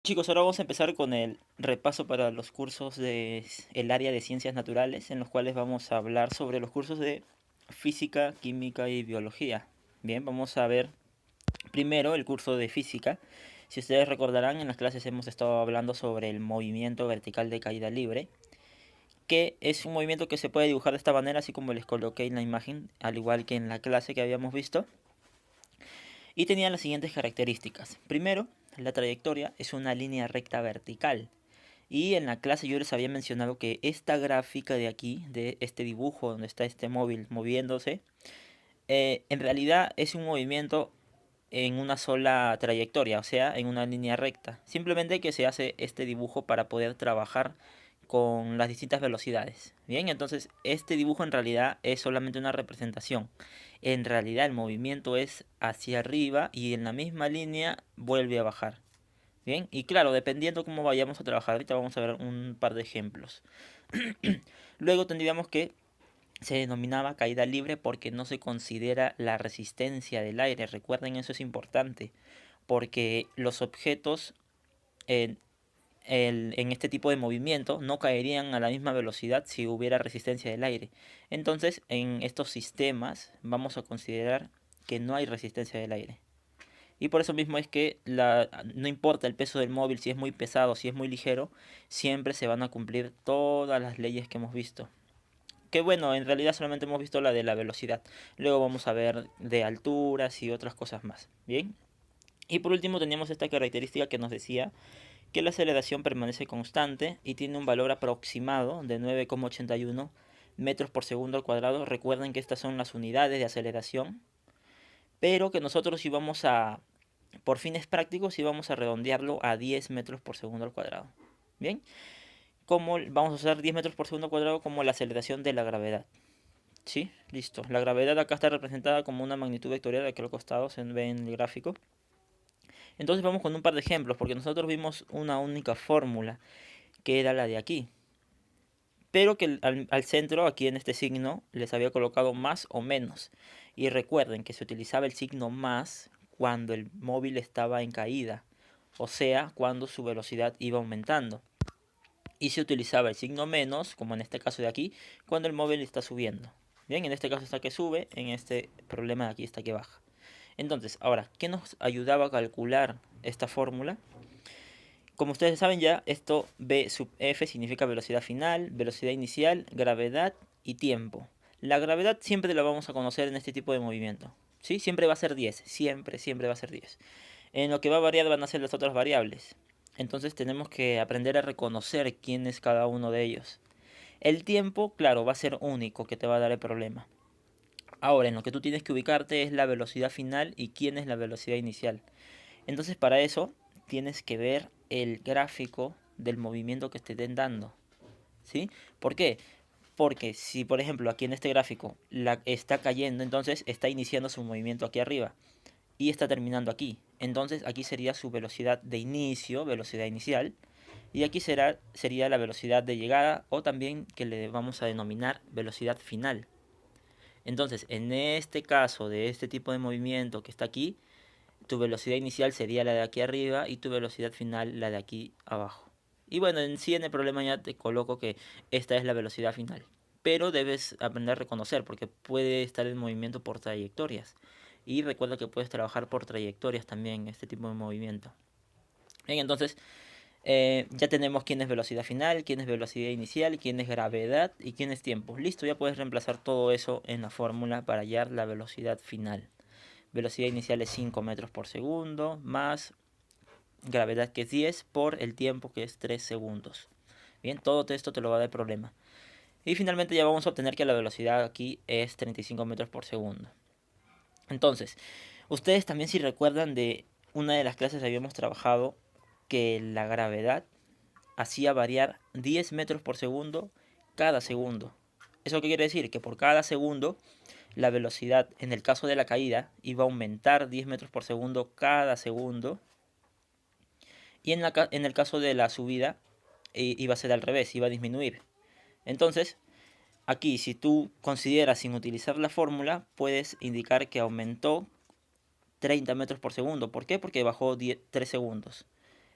Chicos, ahora vamos a empezar con el repaso para los cursos de el área de ciencias naturales, en los cuales vamos a hablar sobre los cursos de física, química y biología. Bien, vamos a ver primero el curso de física. Si ustedes recordarán, en las clases hemos estado hablando sobre el movimiento vertical de caída libre, que es un movimiento que se puede dibujar de esta manera, así como les coloqué en la imagen, al igual que en la clase que habíamos visto. Y tenía las siguientes características. Primero, la trayectoria es una línea recta vertical. Y en la clase yo les había mencionado que esta gráfica de aquí, de este dibujo donde está este móvil moviéndose, en realidad es un movimiento en una sola trayectoria, o sea, en una línea recta. Simplemente que se hace este dibujo para poder trabajar con las distintas velocidades. Bien, entonces este dibujo en realidad es solamente una representación. En realidad el movimiento es hacia arriba y en la misma línea vuelve a bajar. Bien, y claro, dependiendo cómo vayamos a trabajar, ahorita vamos a ver un par de ejemplos. Luego tendríamos que se denominaba caída libre porque no se considera la resistencia del aire. Recuerden, eso es importante, porque los objetos en, en este tipo de movimiento no caerían a la misma velocidad si hubiera resistencia del aire. Entonces, en estos sistemas vamos a considerar que no hay resistencia del aire. Y por eso mismo es que no importa el peso del móvil, si es muy pesado, si es muy ligero, siempre se van a cumplir todas las leyes que hemos visto. Que bueno, en realidad solamente hemos visto la de la velocidad. Luego vamos a ver de alturas y otras cosas más. Bien. Y por último teníamos esta característica que nos decía que la aceleración permanece constante y tiene un valor aproximado de 9,81 metros por segundo al cuadrado. Recuerden que estas son las unidades de aceleración, pero que nosotros íbamos a, por fines prácticos, íbamos a redondearlo a 10 metros por segundo al cuadrado. Bien, como vamos a usar 10 metros por segundo al cuadrado como la aceleración de la gravedad. Sí, listo. La gravedad acá está representada como una magnitud vectorial, aquí al costado se ve en el gráfico. Entonces vamos con un par de ejemplos, porque nosotros vimos una única fórmula, que era la de aquí. Pero que al centro, aquí en este signo, les había colocado más o menos. Y recuerden que se utilizaba el signo más cuando el móvil estaba en caída, o sea, cuando su velocidad iba aumentando. Y se utilizaba el signo menos, como en este caso de aquí, cuando el móvil está subiendo. Bien, en este caso está que sube, en este problema de aquí está que baja. Entonces, ahora, ¿qué nos ayudaba a calcular esta fórmula? Como ustedes saben ya, esto B sub F significa velocidad final, velocidad inicial, gravedad y tiempo. La gravedad siempre la vamos a conocer en este tipo de movimiento. ¿Sí? Siempre va a ser 10, siempre va a ser 10. En lo que va a variar van a ser las otras variables. Entonces tenemos que aprender a reconocer quién es cada uno de ellos. El tiempo, claro, va a ser único que te va a dar el problema. Ahora, en lo que tú tienes que ubicarte es la velocidad final y quién es la velocidad inicial. Entonces, para eso tienes que ver el gráfico del movimiento que te estén dando. ¿Sí? ¿Por qué? Porque si, por ejemplo, aquí en este gráfico está cayendo, entonces está iniciando su movimiento aquí arriba y está terminando aquí. Entonces, aquí sería su velocidad de inicio, velocidad inicial, y aquí sería la velocidad de llegada o también que le vamos a denominar velocidad final. Entonces, en este caso de este tipo de movimiento que está aquí, tu velocidad inicial sería la de aquí arriba y tu velocidad final la de aquí abajo. Y bueno, en sí en el problema ya te coloco que esta es la velocidad final. Pero debes aprender a reconocer porque puede estar en movimiento por trayectorias. Y recuerda que puedes trabajar por trayectorias también este tipo de movimiento. Bien, entonces ya tenemos quién es velocidad final, quién es velocidad inicial, quién es gravedad y quién es tiempo. Listo, ya puedes reemplazar todo eso en la fórmula para hallar la velocidad final. Velocidad inicial es 5 metros por segundo, más gravedad que es 10 por el tiempo que es 3 segundos. Bien, todo esto te lo va a dar problema. Y finalmente ya vamos a obtener que la velocidad aquí es 35 metros por segundo. Entonces, ustedes también si recuerdan de una de las clases habíamos trabajado que la gravedad hacía variar 10 metros por segundo cada segundo. ¿Eso qué quiere decir? Que por cada segundo la velocidad en el caso de la caída iba a aumentar 10 metros por segundo cada segundo. Y en el caso de la subida iba a ser al revés, iba a disminuir. Entonces, aquí si tú consideras sin utilizar la fórmula, puedes indicar que aumentó 30 metros por segundo. ¿Por qué? Porque bajó 3 segundos.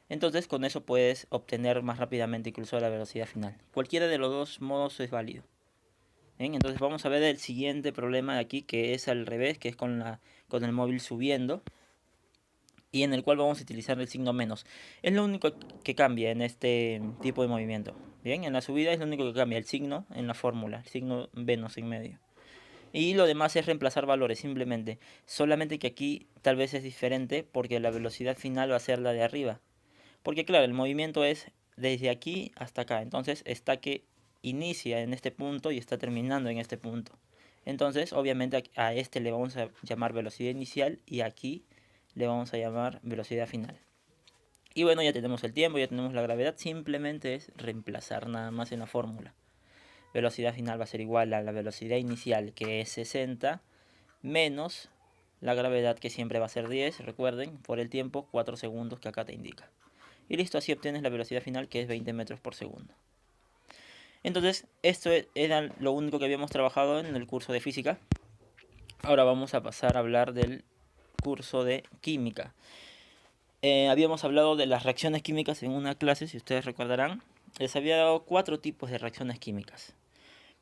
Entonces con eso puedes obtener más rápidamente incluso la velocidad final. Cualquiera de los dos modos es válido. ¿Bien? Entonces vamos a ver el siguiente problema de aquí, que es al revés, que es con el móvil subiendo, y en el cual vamos a utilizar el signo menos. Es lo único que cambia en este tipo de movimiento. Bien, en la subida es lo único que cambia, el signo en la fórmula, el signo menos en medio. Y lo demás es reemplazar valores simplemente. Solamente que aquí tal vez es diferente porque la velocidad final va a ser la de arriba. Porque claro, el movimiento es desde aquí hasta acá. Entonces está que inicia en este punto y está terminando en este punto. Entonces obviamente a este le vamos a llamar velocidad inicial y aquí le vamos a llamar velocidad final. Y bueno, ya tenemos el tiempo, ya tenemos la gravedad. Simplemente es reemplazar nada más en la fórmula. Velocidad final va a ser igual a la velocidad inicial, que es 60, menos la gravedad, que siempre va a ser 10, recuerden, por el tiempo, 4 segundos que acá te indica. Y listo, así obtienes la velocidad final, que es 20 metros por segundo. Entonces, esto era lo único que habíamos trabajado en el curso de física. Ahora vamos a pasar a hablar del curso de química. Habíamos hablado de las reacciones químicas en una clase, si ustedes recordarán. Les había dado 4 tipos de reacciones químicas.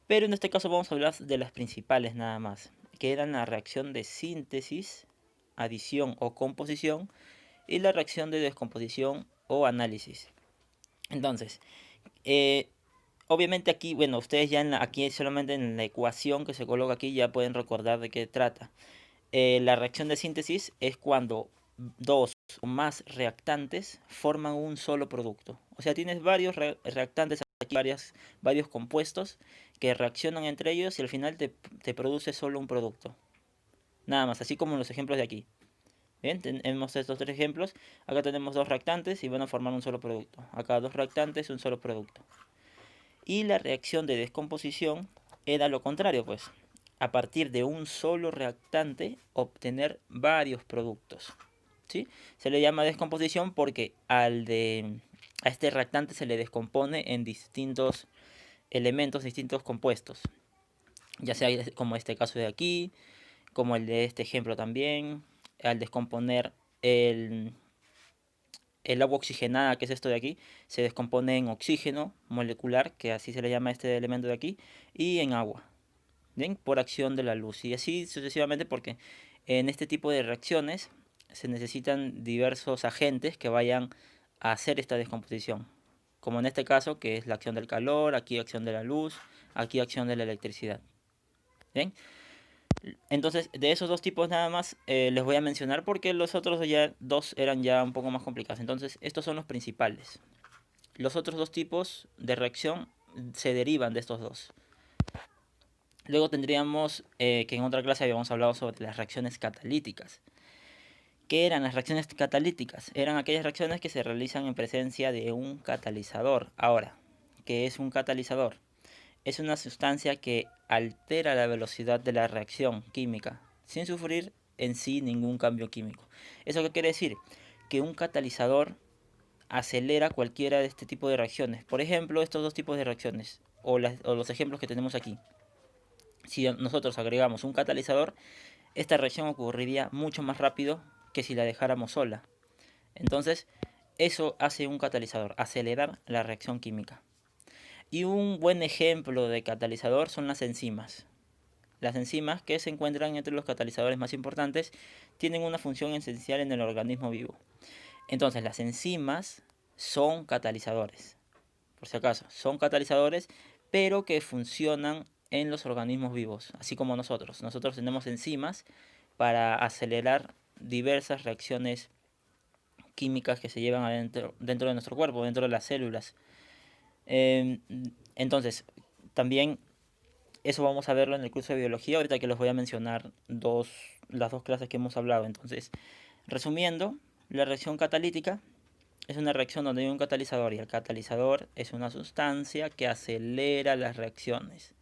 Pero en este caso vamos a hablar de las principales nada más, que eran la reacción de síntesis, adición o composición, y la reacción de descomposición o análisis. Entonces, eh, obviamente aquí, bueno, ustedes ya aquí solamente en la ecuación que se coloca aquí ya pueden recordar de qué trata. La reacción de síntesis es cuando dos o más reactantes forman un solo producto. O sea, tienes varios reactantes aquí, varios compuestos que reaccionan entre ellos y al final te produce solo un producto. Nada más, así como en los ejemplos de aquí. Bien, tenemos estos 3 ejemplos. Acá tenemos 2 reactantes y van a formar un solo producto. Acá 2 reactantes, un solo producto. Y la reacción de descomposición era lo contrario, pues. A partir de un solo reactante obtener varios productos. ¿Sí? Se le llama descomposición porque a este reactante se le descompone en distintos elementos, distintos compuestos. Ya sea como este caso de aquí, como el de este ejemplo también. Al descomponer el, el agua oxigenada, que es esto de aquí, se descompone en oxígeno molecular, que así se le llama a este elemento de aquí, y en agua, ¿bien? Por acción de la luz. Y así sucesivamente porque en este tipo de reacciones se necesitan diversos agentes que vayan a hacer esta descomposición. Como en este caso, que es la acción del calor, aquí acción de la luz, aquí acción de la electricidad. ¿Bien? Entonces, de esos dos tipos nada más les voy a mencionar porque los otros dos eran ya un poco más complicados. Entonces, estos son los principales. Los otros dos tipos de reacción se derivan de estos dos. Luego tendríamos que en otra clase habíamos hablado sobre las reacciones catalíticas. ¿Qué eran las reacciones catalíticas? Eran aquellas reacciones que se realizan en presencia de un catalizador. Ahora, ¿qué es un catalizador? Es una sustancia que altera la velocidad de la reacción química sin sufrir en sí ningún cambio químico. ¿Eso qué quiere decir? Que un catalizador acelera cualquiera de este tipo de reacciones. Por ejemplo, estos dos tipos de reacciones o los ejemplos que tenemos aquí. Si nosotros agregamos un catalizador, esta reacción ocurriría mucho más rápido que si la dejáramos sola. Entonces, eso hace un catalizador, acelerar la reacción química. Y un buen ejemplo de catalizador son las enzimas. Las enzimas, que se encuentran entre los catalizadores más importantes, tienen una función esencial en el organismo vivo. Entonces, las enzimas son catalizadores. Por si acaso, son catalizadores, pero que funcionan en los organismos vivos, así como nosotros. Nosotros tenemos enzimas para acelerar diversas reacciones químicas que se llevan dentro de nuestro cuerpo, dentro de las células. Eh, entonces, también eso vamos a verlo en el curso de biología, ahorita que les voy a mencionar las dos clases que hemos hablado. Entonces, resumiendo, la reacción catalítica es una reacción donde hay un catalizador y el catalizador es una sustancia que acelera las reacciones.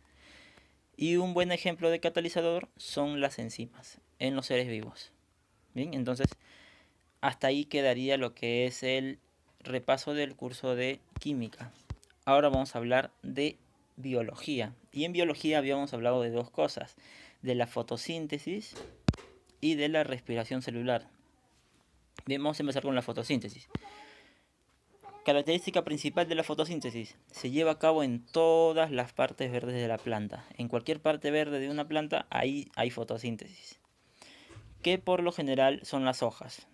Y un buen ejemplo de catalizador son las enzimas en los seres vivos. Bien, entonces hasta ahí quedaría lo que es el repaso del curso de química. Ahora vamos a hablar de biología. Y en biología habíamos hablado de dos cosas, de la fotosíntesis y de la respiración celular. Bien, vamos a empezar con la fotosíntesis. Característica principal de la fotosíntesis. Se lleva a cabo en todas las partes verdes de la planta. En cualquier parte verde de una planta, ahí hay fotosíntesis. Que por lo general son las hojas,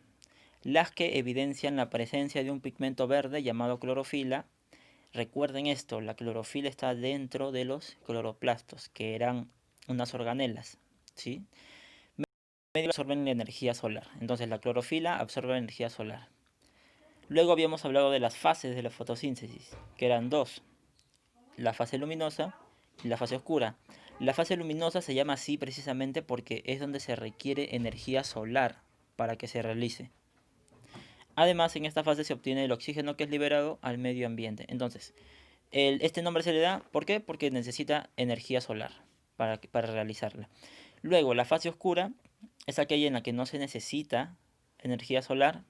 las que evidencian la presencia de un pigmento verde llamado clorofila. Recuerden esto, la clorofila está dentro de los cloroplastos, que eran unas organelas, ¿sí? Medio absorben la energía solar. Entonces la clorofila absorbe la energía solar. Luego habíamos hablado de las fases de la fotosíntesis, que eran dos: la fase luminosa y la fase oscura. La fase luminosa se llama así precisamente porque es donde se requiere energía solar para que se realice. Además, en esta fase se obtiene el oxígeno que es liberado al medio ambiente. Entonces, este nombre se le da, ¿por qué? Porque necesita energía solar para realizarla. Luego, la fase oscura es aquella en la que no se necesita energía solar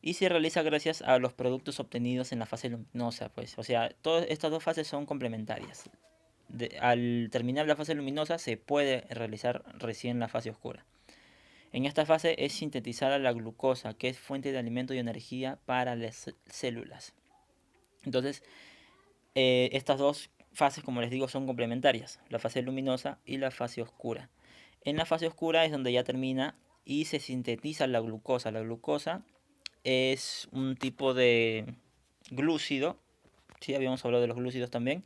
y se realiza gracias a los productos obtenidos en la fase luminosa, pues. O sea, todas estas dos fases son complementarias. Al terminar la fase luminosa se puede realizar recién la fase oscura. En esta fase es sintetizada la glucosa, que es fuente de alimento y energía para las células. Entonces, estas dos fases, como les digo, son complementarias, la fase luminosa y la fase oscura. En la fase oscura es donde ya termina y se sintetiza la glucosa. La glucosa es un tipo de glúcido, sí, habíamos hablado de los glúcidos también,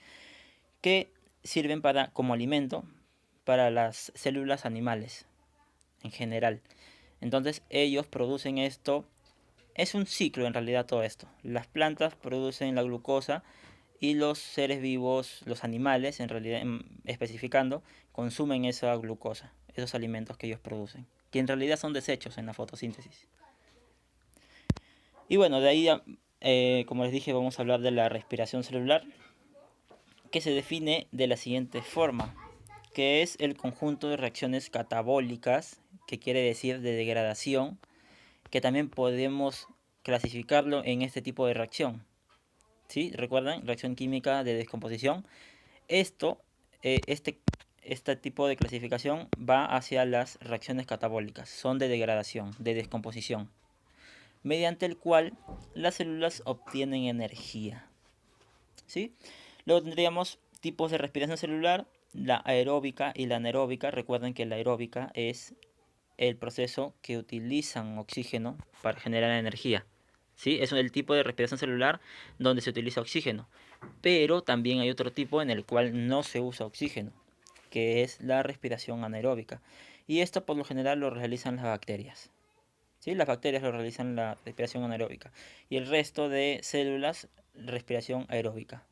que sirven como alimento para las células animales en general. Entonces ellos producen esto. Es un ciclo en realidad todo esto. Las plantas producen la glucosa y los seres vivos, los animales, en realidad especificando, consumen esa glucosa, esos alimentos que ellos producen, que en realidad son desechos en la fotosíntesis. Y bueno, de ahí, como les dije, vamos a hablar de la respiración celular, que se define de la siguiente forma, que es el conjunto de reacciones catabólicas, que quiere decir de degradación, que también podemos clasificarlo en este tipo de reacción. ¿Sí? ¿Recuerdan? Reacción química de descomposición. Esto, este tipo de clasificación va hacia las reacciones catabólicas, son de degradación, de descomposición, mediante el cual las células obtienen energía. ¿Sí? Luego tendríamos tipos de respiración celular, la aeróbica y la anaeróbica. Recuerden que la aeróbica es el proceso que utilizan oxígeno para generar energía. ¿Sí? Es el tipo de respiración celular donde se utiliza oxígeno. Pero también hay otro tipo en el cual no se usa oxígeno, que es la respiración anaeróbica. Y esto por lo general lo realizan las bacterias. ¿Sí? Las bacterias lo realizan la respiración anaeróbica. Y el resto de células, respiración aeróbica.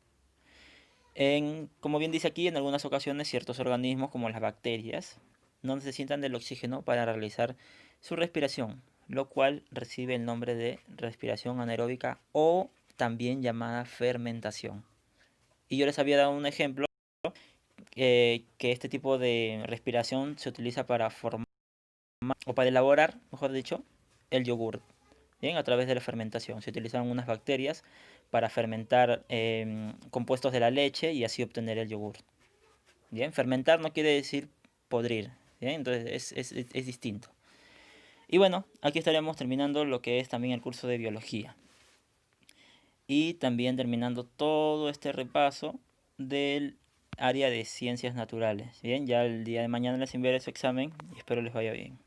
Como bien dice aquí, en algunas ocasiones ciertos organismos como las bacterias no necesitan del oxígeno para realizar su respiración, lo cual recibe el nombre de respiración anaeróbica o también llamada fermentación. Y yo les había dado un ejemplo que este tipo de respiración se utiliza para formar o para elaborar, mejor dicho, el yogur. Bien, a través de la fermentación. Se utilizan unas bacterias para fermentar compuestos de la leche y así obtener el yogur. Bien, fermentar no quiere decir podrir. Bien, entonces es distinto. Y bueno, aquí estaremos terminando lo que es también el curso de biología. Y también terminando todo este repaso del área de ciencias naturales. Bien, ya el día de mañana les enviaré su examen y espero les vaya bien.